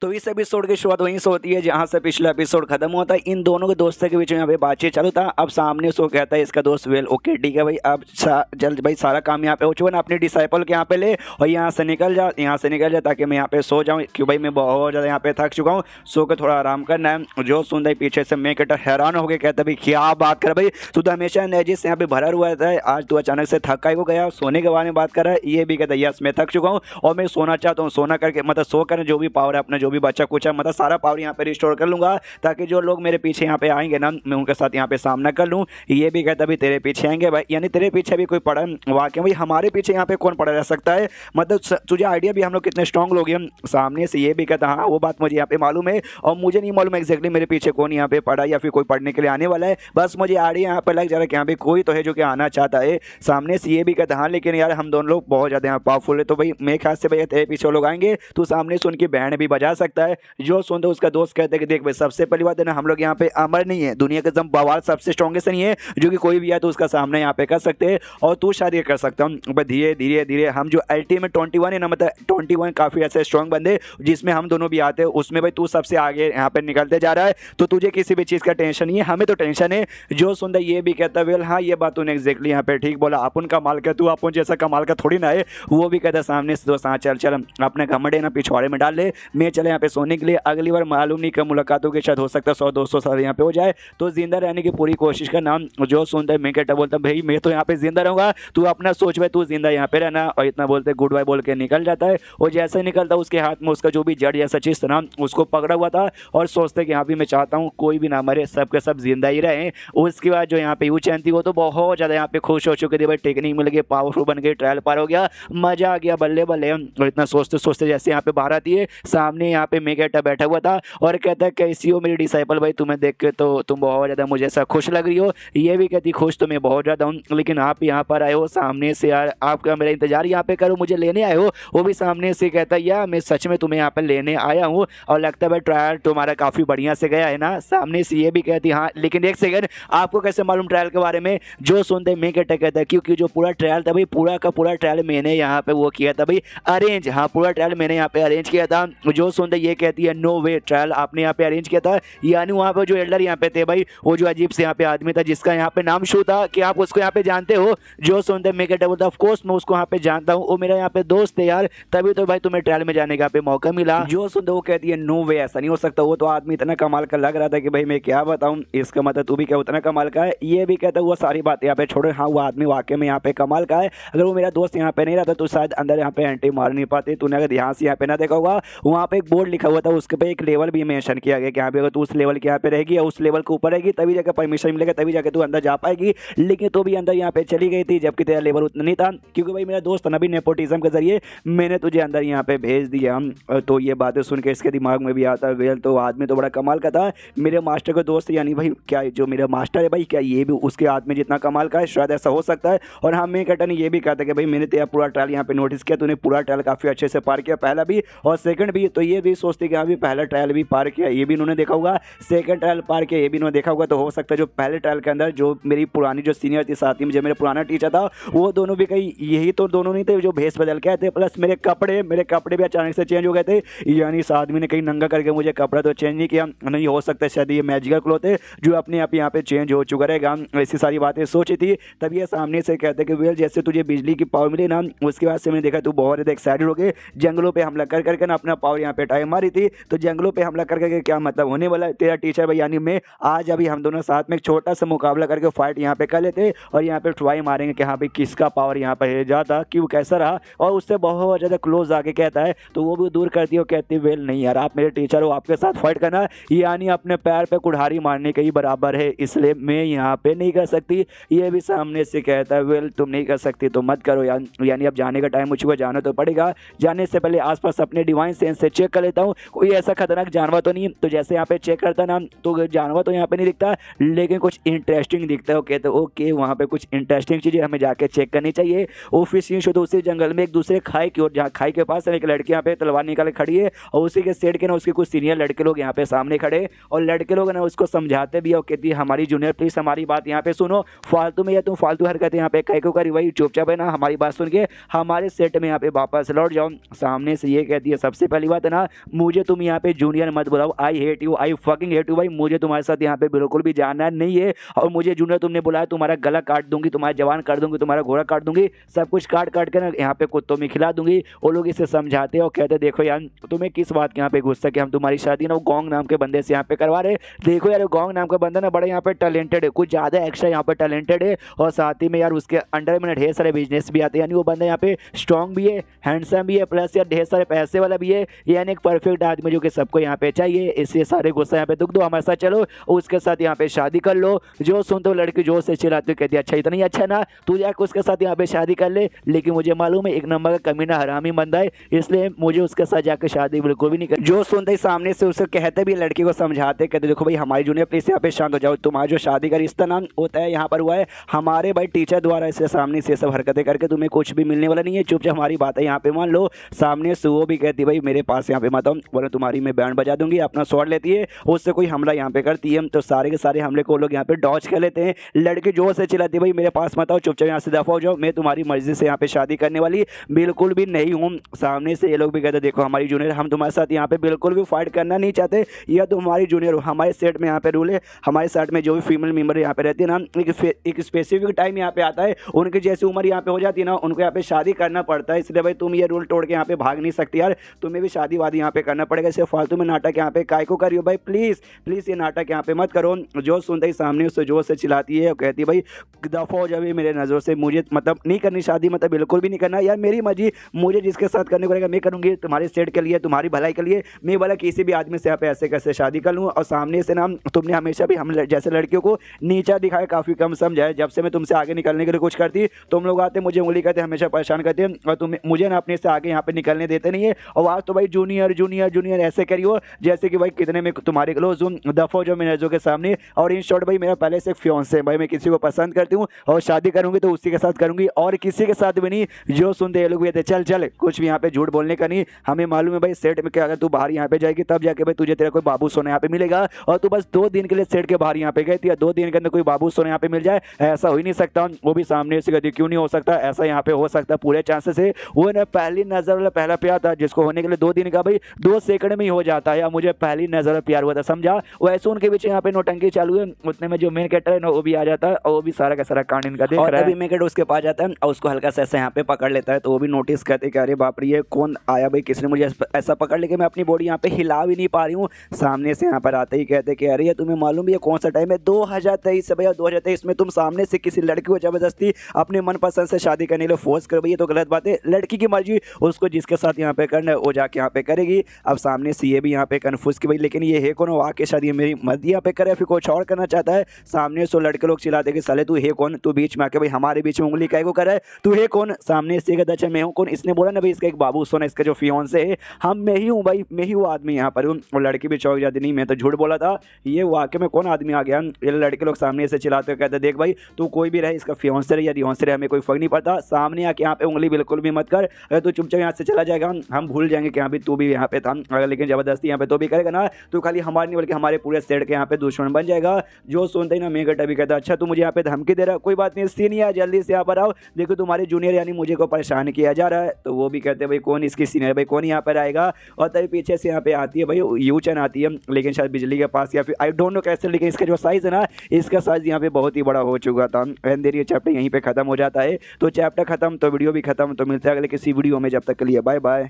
तो इस एपिसोड की शुरुआत वहीं से होती है जहां से पिछला एपिसोड खत्म होता है। इन दोनों के दोस्तों के बीच में यहाँ पे बातचीत चालू था। अब सामने उसको कहता है इसका दोस्त वेल ओके ठीक है भाई, अब जल्द भाई सारा काम यहाँ पे हो चुका ना, अपने डिसाइपल के यहाँ पे ले और यहाँ से निकल जा ताकि मैं यहाँ पे सो जाऊँ, क्यों भाई मैं बहुत ज़्यादा यहाँ पे थक चुका हूँ, सो के थोड़ा आराम करना है। जो सुनता है पीछे से मैं कहता हैरान हो गया, कहता भाई क्या बात कर भाई, तू तो हमेशा एनर्जी से यहाँ पे भरा हुआ था, आज तू अचानक से थका को गया, सोने के बारे में बात कर रहा है। ये भी कहता है यस मैं थक चुका हूँ और मैं सोना चाहता हूँ, सोना करके मतलब सो कर जो भी पावर है अपना जो भी बच्चा कुछ है मतलब सारा पावर यहाँ पे रिस्टोर कर लूंगा, ताकि जो लोग मेरे पीछे यहाँ पे आएंगे ना मैं उनके साथ यहाँ पे सामना कर लूँ। ये भी कहता भी तेरे पीछे आएंगे भाई, यानी तेरे पीछे भी कोई पड़ा है वाकई भाई, हमारे पीछे यहाँ पे कौन पड़ा रह सकता है, मतलब तुझे आइडिया भी हम लोग कितने स्ट्रॉन्ग लोग हैं सामने से। ये भी कहता हाँ वो बात मुझे यहाँ पे मालूम है और मुझे नहीं मालूम एक्जैक्टली मेरे पीछे कौन यहाँ पे पड़ा या फिर कोई पढ़ने के लिए आने वाला है, बस मुझे आइडिया यहाँ पे लग जा रहा है कि यहाँ पे कोई तो है जो कि आना चाहता है सामने से। ये भी कहता हाँ लेकिन यार हम दोनों लोग बहुत ज़्यादा यहाँ पावरफुल है, तो भाई मेरे ख्याल से भैया तेरे पीछे लोग आएंगे तो सामने से उनकी बैंड भी बजा सकता है। जो सुनते उसका दोस्त कहते हैं कि देख भाई सबसे पहली बात है ना, हम लोग यहाँ पे अमर नहीं है, दुनिया के एकदम बवाल सबसे स्ट्रॉन्गेस्ट नहीं है जो कि कोई भी है तो उसका सामना यहाँ पे कर सकते हैं और तू शायद ये कर सकता हूँ। बट धीरे धीरे धीरे हम जो अल्टीमेट 21 है ना, मतलब 21 काफ़ी ऐसे स्ट्रॉन्ग बंदे जिसमें हम दोनों भी आते हैं, उसमें भाई तू सबसे आगे यहाँ पे निकलते जा रहा है, तो तुझे किसी भी चीज़ का टेंशन नहीं है, हमें तो टेंशन है। जो सुंदर ये भी कहता वेल हाँ ये बात तूने एग्जैक्टली यहाँ पे ठीक बोला, अपन कमाल का तू अपन जैसा कमाल का थोड़ी ना है। वो भी कहता सामने से दोस्त हाँ चल चल अपने घमंडे ना पिछवाड़े में डाल ले, मैं चले यहाँ पे सोने के लिए, अगली बार मालूम नहीं कब मुलाकातों के शायद हो सकता है 100-200 साल यहाँ पे हो जाए, तो जिंदा रहने की पूरी कोशिश करना। जो सुनता है मैं कहता बोलता भाई मैं तो यहाँ पे जिंदा रहूंगा, तू अपना सोच भाई तू जिंदा यहाँ पे रहना, और इतना बोलते गुड बाय बोल के निकल जाता है। और जैसे निकलता उसके हाथ में उसका जो भी जड़ जैसा चीज था ना उसको पकड़ा हुआ था और सोचते कि यहाँ भी मैं चाहता हूँ कोई भी ना मरे, सबके सब जिंदा ही रहे। उसके बाद जो यहाँ पे यू चैन थी वो तो बहुत ज़्यादा यहाँ पे खुश हो चुके थे भाई, टेक्निक मिल गई, पावरफुल बन गई, ट्रायल पार हो गया, मजा आ गया बल्ले बल्ले। और इतना सोचते सोचते जैसे यहाँ पे बाहर आती है सामने यहाँ पे मेगेटा बैठा हुआ था और कहता है कैसी हो मेरी डिसाइपल भाई, तुम्हें देख के तो तुम बहुत ज़्यादा मुझे ऐसा खुश लग रही हो। ये भी कहती खुश तो मैं बहुत ज़्यादा हूँ, लेकिन आप यहाँ पर आए हो सामने से यार, आपका मेरा इंतजार यहाँ पे करो, मुझे लेने आए हो। वो भी सामने से कहता है यार मैं सच में तुम्हें यहाँ पर लेने आया हूँ और लगता है भाई ट्रायल तुम्हारा काफ़ी बढ़िया से गया है ना। सामने से ये भी कहती हाँ लेकिन एक सेकंड आपको कैसे मालूम ट्रायल के बारे में। जो सुनते मैं कहता है क्योंकि जो पूरा ट्रायल था भाई पूरा का पूरा ट्रायल मैंने यहाँ पे वो किया था भाई अरेंज, हाँ पूरा ट्रायल मैंने यहाँ पे अरेंज किया था। जो सुनते ये कहती है नो वे ट्रायल आपने यहाँ पे अरेंज किया था, यानी वहाँ पे जो एल्डर यहाँ पे थे भाई वो जो अजीब से यहाँ पे आदमी था जिसका यहाँ पे नाम शू था, कि आप उसको यहाँ पे जानते हो। जो सुनते मैं कहता बोलता ऑफ कोर्स मैं उसको यहाँ पे जानता हूँ, वो मेरा यहाँ पे दोस्त है यार, तभी तो भाई तुम्हें ट्रायल में जाने का पे मौका मिला। जो सुनते वो कहती है नो वे ऐसा नहीं हो सकता, वो तो आदमी इतना कमाल का लग रहा था कि भाई मैं क्या बताऊँ, इसका मतलब तू भी क्या उतना कमाल का है। ये भी कहता है वो सारी बात यहाँ पे छोड़ो, हाँ वो आदमी वाकई में यहाँ पे कमाल का है, अगर वो मेरा दोस्त यहाँ पे नहीं रहता तो शायद अंदर यहाँ पे एंट्री मार नहीं पाती। तूने अगर ध्यान से यहाँ पे ना देखा होगा वहाँ पे एक बोर्ड लिखा हुआ था, उसके पे एक लेवल भी मेंशन किया गया कि यहाँ पे अगर तू उस लेवल के यहाँ पे रहेगी या उस लेवल के ऊपर रहेगी तभी जाकर परमिशन मिलेगा, तभी जाकर तू अंदर जा पाएगी। लेकिन तो भी अंदर यहाँ पे चली गई थी जबकि तेरा लेवल उतना नहीं था, क्योंकि भाई मेरा दोस्त नबी नेपोटिज्म के जरिए मैंने तुझे अंदर यहाँ पे भेज दिया। तो ये बातें सुन के इसके दिमाग में भी आता है वेल तो आदमी तो बड़ा कमाल का था, मेरे मास्टर का दोस्त, यानी भाई क्या जो मेरा मास्टर है भाई क्या ये भी उसके आदमी जितना कमाल का है, शायद ऐसा हो सकता है। और हाँ मैं कहता नहीं ये भी कहता कि भाई मैंने तेरा पूरा ट्रायल यहाँ पे नोटिस किया, तूने पूरा ट्रायल काफ़ी अच्छे से पार किया, पहला भी और सेकंड भी, तो ये भी सोचते कि हाँ भी पहला ट्रायल भी पार किया, ये भी इन्होंने देखा होगा, सेकंड ट्रायल पार किया ये भी इन्होंने देखा होगा, तो हो सकता है जो पहले ट्रायल के अंदर जो मेरी पुरानी जो सीनियर थी साथी में जो मेरा पुराना टीचर था वो दोनों भी कहीं यही तो दोनों नहीं थे जो भेस बदल के आए थे, प्लस मेरे कपड़े भी अचानक से चेंज हो गए थे, यानी इस आदमी ने कहीं नंगा करके मुझे कपड़ा तो चेंज नहीं किया, नहीं हो सकता शायद ये मैजिकल क्लॉथ है जो अपने आप यहाँ पे चेंज हो चुका रहेगा। ऐसी सारी बातें सोची थी, तब ये सामने से कहते कि वेल जैसे तुझे बिजली की पावर मिली ना उसके बाद से मैंने देखा तू बहुत ज़्यादा एक्साइटेड हो गए, जंगलों पे हमला कर करके ना अपना पावर यहाँ पे टाइम मारी थी, तो जंगलों पे हमला कर करके क्या मतलब होने वाला है तेरा टीचर भाई, यानी मैं आज अभी हम दोनों साथ में एक छोटा सा मुकाबला करके फाइट यहाँ पे कर लेते और यहाँ पे ट्राई मारेंगे कि हाँ भाई किसका पावर यहाँ पे ज़्यादा क्यों कैसा रहा, और उससे बहुत ज़्यादा क्लोज आके कहता है तो वो भी दूर कर दिया, कहती वेल नहीं यार आप मेरे टीचर हो, आपके साथ फाइट करना यानी अपने पैर पे कुल्हाड़ी मारने के ही बराबर है, इसलिए मैं यहाँ पे नहीं कर सकती। ये भी सामने से कहता है वेल तुम नहीं कर सकती तो मत करो यानी अब जाने का टाइम हो चुका, जाना तो पड़ेगा, जाने से पहले आसपास अपने डिवाइन सेंस से चेक कर लेता हूँ कोई ऐसा खतरनाक जानवर तो नहीं। तो जैसे यहाँ पे चेक करता ना तो जानवर तो यहाँ पे नहीं दिखता लेकिन कुछ इंटरेस्टिंग दिखता है, कहते ओके वहाँ पे कुछ इंटरेस्टिंग चीज़ें हमें जाके चेक करनी चाहिए। ऑफिस तो उसी जंगल में एक दूसरे खाई की ओर, जहाँ खाई के पास एक लड़की यहाँ पे तलवार निकाल खड़ी है और उसी के सेट के ना उसके कुछ सीनियर लड़के लोग यहाँ पे सामने खड़े और लड़के लोग ना उसको समझाते भी और कहती है हमारी जूनियर प्लीज हमारी बात यहाँ पे सुनो, फालतू में या तुम फालतू हरकत यहाँ पे कहीं को करी वही चुपचाप है ना हमारी बात सुन के हमारे सेट में यहाँ पे वापस लौट जाओ। सामने से ये कहती है सबसे पहली बात है ना मुझे तुम यहाँ पे जूनियर मत बुलाओ, I hate you, I fucking hate you भाई, मुझे तुम्हारे साथ यहाँ पे बिल्कुल भी जाना नहीं है। और मुझे जूनियर तुमने बुलाया, तुम्हारा गला काट दूंगी, तुम्हारा जवान काट दूंगी, तुम्हारा घोड़ा काट दूंगी, सब कुछ काट काट के ना यहाँ पे कुत्तों में खिला दूंगी। वो लोग इसे समझाते हैं और कहते हैं देखो यार तुम्हें किस बात के यहाँ पे गुस्सा कि हम तुम्हारी शादी ना वो गोंग नाम के बंदे से यहाँ पे करवा रहे। देखो यार गोंग नाम का बंदा ना बड़ा यहाँ पे टैलेंटेड है, कुछ ज़्यादा एक्स्ट्रा यहाँ पे टैलेंटेड है, और साथ ही में यार उसके अंडर में ढेर सारे बिजनेस भी आते हैं। यानी वो बंदा यहाँ पे स्ट्रॉन्ग भी है, हैंडसम भी है, प्लस यार ढेर सारे पैसे वाला भी है, यानी एक परफेक्ट आदमी जो कि सबको यहाँ पे चाहिए। इसलिए सारे गुस्सा यहाँ पे दुख दो, हमारे साथ चलो, उसके साथ यहाँ पे शादी कर लो। जो सुनते हो लड़की जोर से चिल्लाती कहती है अच्छा इतना ही अच्छा ना, तू जाकर उसके साथ यहाँ पे शादी कर ले। लेकिन मुझे मालूम है एक नंबर का कमीना हरामी बंदा है, इसलिए मुझे उसके साथ जाकर शादी बिल्कुल भी नहीं कर। जो सुनते ही सामने से उसे कहते भी लड़की को समझाते, कहते देखो भाई हमारी जूनियर प्लीज यहाँ पे शांत हो जाओ, तुम्हारा जो शादी का रिश्ता नाम होता है यहाँ पर हुआ है हमारे भाई टीचर द्वारा, इससे सामने से सब हरकतें करके तुम्हें कुछ भी मिलने वाला नहीं है, चुपचाप हमारी बातें यहाँ पे मान लो। सामने से वो भी कहती भाई मेरे पास यहाँ पे मत आओ वरना तुम्हारी मैं बैंड बजा दूंगी, अपना शॉट लेती है, उससे कोई हमला यहाँ पे करती है तो सारे के सारे हमले को लोग यहाँ पे डॉज कर लेते हैं। लड़की जोर से चिल्लाती है भाई मेरे पास मत आओ, चुपचाप यहाँ से दफा हो जाओ, मैं तुम्हारी मर्जी से यहाँ पे शादी करने वाली बिल्कुल भी नहीं हूँ। सामने से ये लोग भी कहते देखो हमारी जूनियर, हम तुम्हारे साथ यहाँ पे बिल्कुल भी फाइट करना नहीं चाहते, या तो हमारी जूनियर हो, हमारे सेट में यहाँ पे रूल है, हमारे सेट में जो भी फीमेल मेंबर यहाँ पे रहती है ना एक स्पेसिफिक टाइम यहाँ पे आता है, उनकी जैसी उम्र यहाँ पे हो जाती है ना उनको यहाँ पे शादी करना पड़ता है। इसलिए भाई तुम ये रूल तोड़ के यहाँ पे भाग नहीं सकती यार, तुम्हें भी शादी वादी यहाँ पे करना पड़ेगा, इससे फालतू में नाटक यहाँ पे काय को करियो भाई, प्लीज प्लीज ये नाटक यहाँ पे मत करो। जो सुनते ही सामने उससे जोर से चिल्लाती है और कहती है भाई दफा हो जाए मेरे नज़रों से, मुझे मतलब नहीं करनी शादी, मतलब बिल्कुल भी नहीं करना यार, मेरी मर्जी, मुझे जिसके साथ करने को रहेगा मैं करूँगी, तुम्हारे सेट के लिए तुम्हारी भलाई के लिए, मैं वाला किसी भी आदमी से यहाँ पे ऐसे कैसे शादी कर लूँ। और सामने से ना तुमने हमेशा भी हम जैसे लड़कियों को नीचा दिखाया, काफ़ी कम समझाया, जब से मैं तुमसे आगे निकलने के लिए कुछ करती तुम लोग आते मुझे उंगली करते हमेशा परेशान करते हैं, और तुम मुझे ना अपने से आगे यहाँ पे निकलने देते नहीं है। और आज तो भाई जूनियर जूनियर जूनियर ऐसे करियो जैसे कि भाई कितने में तुम्हारे क्लोज हूँ, दफा जो मेरे नजरों के सामने। और इन शॉर्ट भाई मेरा पहले से एक फियांसे है भाई, मैं किसी को पसंद करती हूँ और शादी करूंगी तो उसी के साथ करूंगी और किसी के साथ भी नहीं। जो सुनते ये लोग भी चल चल कुछ भी यहाँ पे झूठ बोलने का नहीं, हमें मालूम है भाई सेट में क्या, अगर तू बाहर यहाँ पे जाएगी तब जाके भाई तुझे तेरा कोई बाबू सोना यहाँ पे मिलेगा, और तू बस 2 दिन के लिए सेट के बाहर यहाँ पे गई थी, 2 दिन के अंदर कोई बाबू सोना यहाँ पे मिल जाए, ऐसा हो ही नहीं सकता। वो भी सामने से कहती क्यों नहीं हो सकता, ऐसा यहाँ पे हो सकता पूरे चांसेस है। वो ना पहली नजर वाला पहला प्यार था जिसको होने के लिए 2 दिन का भाई 2 सेकंड में ही हो जाता है, या मुझे पहली नजर में प्यार हुआ था समझा। वैसे उनके बीच यहाँ पे नोटंकी चालू है, उतने में जो मेन कैरेक्टर है ना वो भी आ जाता है और वो भी सारा का सारा कांड इनका देख रहा है। अभी मेन कैरेक्टर उसके पास जाता है और उसको हल्का सा ऐसे यहाँ पे पकड़ लेता है, तो वो भी नोटिस करते कि अरे बाप रे ये कौन आया भाई, किसने मुझे ऐसा पकड़ लेके मैं अपनी बॉडी यहाँ पे हिला भी नहीं पा रही हूँ। सामने से यहाँ पर आते ही कहते कि अरे ये तुम्हें मालूम भी है कौन सा टाइम है, 2023 है भैया, 2023 में तुम सामने से किसी लड़की को जबरदस्ती अपने मनपसंद से शादी करने के लिए फोर्स कर भैया, तो गलत बात है। लड़की की मर्जी, उसको जिसके साथ यहाँ पे करना है वो जाके यहाँ पे करेगी। अब सामने से ये भी यहाँ पे कन्फ्यूज कि भाई लेकिन ये है कौन, वाकई शादी मेरी मर्जी यहाँ पे करे फिर कुछ और करना चाहता है। सामने से लड़के लोग चिल्लाते कि साले तू है कौन, तू बीच में आके भाई हमारे बीच में उंगली काय को करे, तू है कौन। सामने से कहता अच्छा मैं हूँ कौन, इसने बोला ना भाई इसका एक बाबू सोना, इसका जो फियांसे है हम मैं ही हूँ भाई, मैं ही वो आदमी यहाँ पर हूँ। और लड़की भी चौंक जाती नहीं मैं तो झूठ बोला था, ये वाकई में कौन आदमी आ गया। ये लड़के लोग सामने से चिल्लाते कहते देख भाई तू कोई भी रहे, इसका फियांसे रहे या रियांसे रहे हमें कोई फर्क नहीं पड़ता, सामने आके यहाँ पे उंगली बिल्कुल भी मत कर, अगर तू चुपचाप यहाँ से चला जाएगा हम भूल जाएंगे कि यहाँ भी तू भी यहाँ पे था, अगर लेकिन जबरदस्ती यहाँ पे तो भी करेगा ना तो खाली हमारे नहीं बल्कि हमारे पूरे सेट के यहाँ पे दुश्मन बन जाएगा। जो सुनते ही ना मैं गट्टा भी कहता अच्छा तू मुझे यहाँ पे धमकी दे रहा, कोई बात नहीं सीन है जल्दी से यहाँ पर आओ, देखो तुम्हारे जूनियर यानी मुझे को परेशान किया जा रहा है। तो वो भी कहते हैं भाई कौन इसकी सीनियर, भाई कौन यहाँ पर आएगा। और तभी पीछे से यहाँ पे आती है भाई यूचन आती है, लेकिन शायद बिजली के पास या फिर आई डोंट नो कैसे, लेकिन इसका जो साइज है ना इसका साइज यहाँ पे बहुत ही बड़ा हो चुका था। एंड देयर ये चैप्टर यहीं पे खत्म हो जाता है। तो चैप्टर खत्म तो वीडियो भी खत्म, तो मिलते हैं अगले किसी वीडियो में, जब तक के लिए बाय बाय।